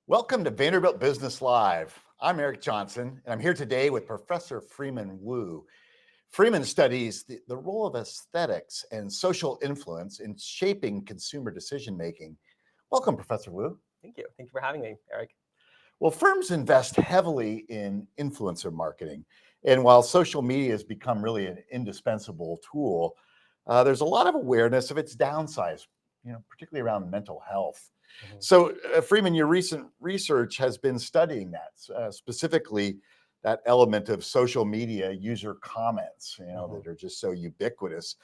Welcome to Vanderbilt Business Live. I'm Eric Johnson, and I'm here today with Professor Freeman Wu. Freeman studies the role of aesthetics and social influence in shaping consumer decision making. Welcome, Professor Wu. Thank you. Thank you for having me, Eric. Well, firms invest heavily in influencer marketing. And while social media has become really an indispensable tool, there's a lot of awareness of its downsides, particularly around mental health. Mhm. So, Freeman, your recent research has been studying that, specifically that element of social media user comments, Mhm. that are just so ubiquitous.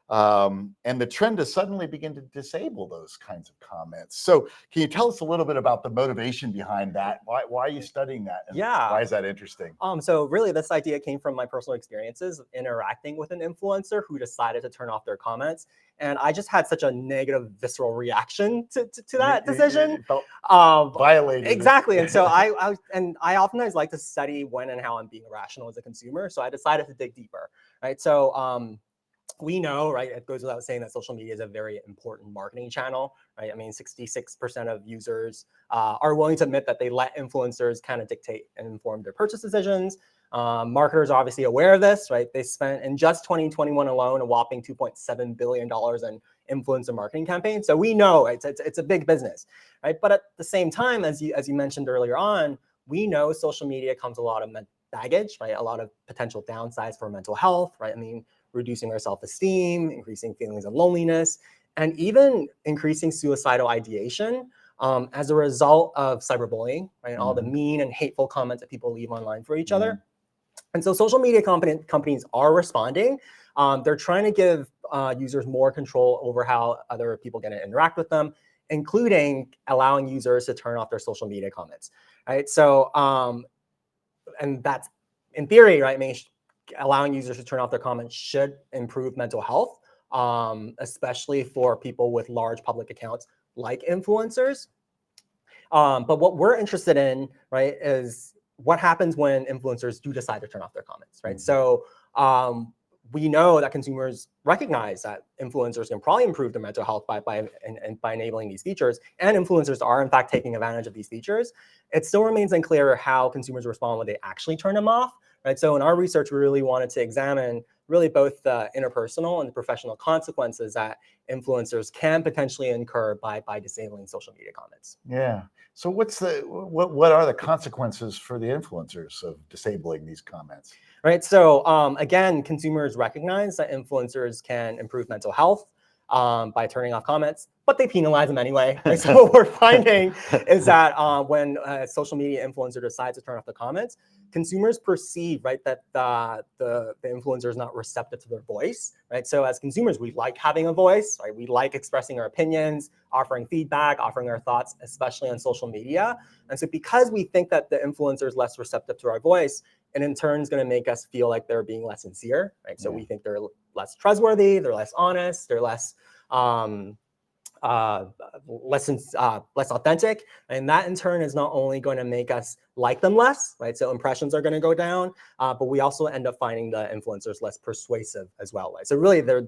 And the trend to suddenly begin to disable those kinds of comments. So, can you tell us a little bit about the motivation behind that? Why are you studying that, and Yeah. why is that interesting? So really, this idea came from my personal experiences of interacting with an influencer who decided to turn off their comments, and I just had such a negative, visceral reaction to that decision. You felt Um, violated. exactly, and so I oftentimes like to study when and how I'm being irrational as a consumer. So I decided to dig deeper, right? So we know, right, it goes without saying that social media is a very important marketing channel, right? I mean, 66% of users are willing to admit that they let influencers kind of dictate and inform their purchase decisions. Marketers are obviously aware of this, right? They spent in just 2021 alone a whopping $2.7 billion in influencer marketing campaigns. So we know it's a big business, right? But at the same time, as you mentioned earlier on, we know social media comes a lot of baggage, right? A lot of potential downsides for mental health, right? I mean, reducing our self-esteem, increasing feelings of loneliness, and even increasing suicidal ideation as a result of cyberbullying, right? All the mean and hateful comments that people leave online for each other. And so social media companies are responding. They're trying to give users more control over how other people get to interact with them, including allowing users to turn off their social media comments, right? So, and that's in theory, right? I mean, allowing users to turn off their comments should improve mental health, especially for people with large public accounts like influencers. But what we're interested in, right, is what happens when influencers do decide to turn off their comments, right? So we know that consumers recognize that influencers can probably improve their mental health by enabling these features, and influencers are in fact taking advantage of these features. It still remains unclear how consumers respond when they actually turn them off, right? So in our research, we really wanted to examine really both the interpersonal and the professional consequences that influencers can potentially incur by disabling social media comments. Yeah. So, what are the consequences for the influencers of disabling these comments? Right. So again, consumers recognize that influencers can improve mental health by turning off comments, but they penalize them anyway. Right? So what we're finding is that when a social media influencer decides to turn off the comments, consumers perceive, right, that the influencer is not receptive to their voice. Right. So as consumers, we like having a voice. Right. We like expressing our opinions, offering feedback, offering our thoughts, especially on social media. And so because we think that the influencer is less receptive to our voice, and in turn is going to make us feel like they're being less sincere, right? So we think they're less trustworthy, they're less honest, they're less uh, less authentic, and that in turn is not only going to make us like them less, right? So impressions are going to go down, but we also end up finding the influencers less persuasive as well, right? So really, they're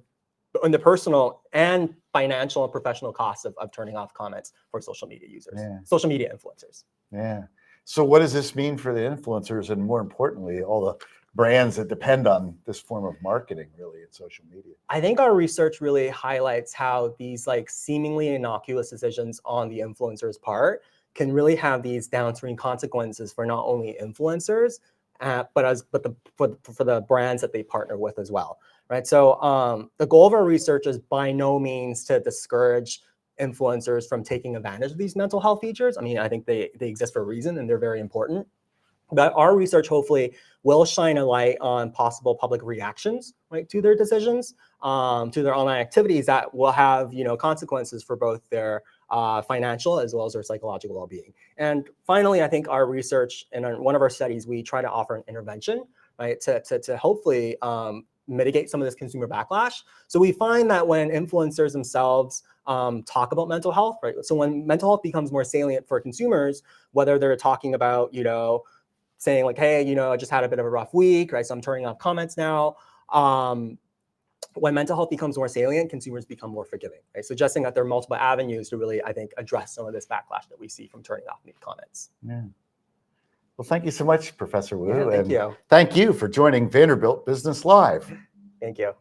in the personal and financial and professional costs of turning off comments for social media users, social media influencers. Yeah. So what does this mean for the influencers, and more importantly, all the brands that depend on this form of marketing really in social media? I think our research really highlights how these like seemingly innocuous decisions on the influencer's part can really have these downstream consequences for not only influencers, for the brands that they partner with as well, right? So the goal of our research is by no means to discourage influencers from taking advantage of these mental health features. I mean, I think they exist for a reason and they're very important. But our research hopefully will shine a light on possible public reactions, right, to their decisions, to their online activities that will have, consequences for both their financial as well as their psychological well-being. And finally, I think our research in one of our studies, we try to offer an intervention, right, to hopefully mitigate some of this consumer backlash. So we find that when influencers themselves talk about mental health, right, so when mental health becomes more salient for consumers, whether they're talking about, saying like, hey, I just had a bit of a rough week, right? So I'm turning off comments now. when mental health becomes more salient, consumers become more forgiving, right? Suggesting that there are multiple avenues to really, I think, address some of this backlash that we see from turning off neat comments. Yeah. Well, thank you so much, Professor Wu. Yeah, thank and you. thank you for joining Vanderbilt Business Live. Thank you.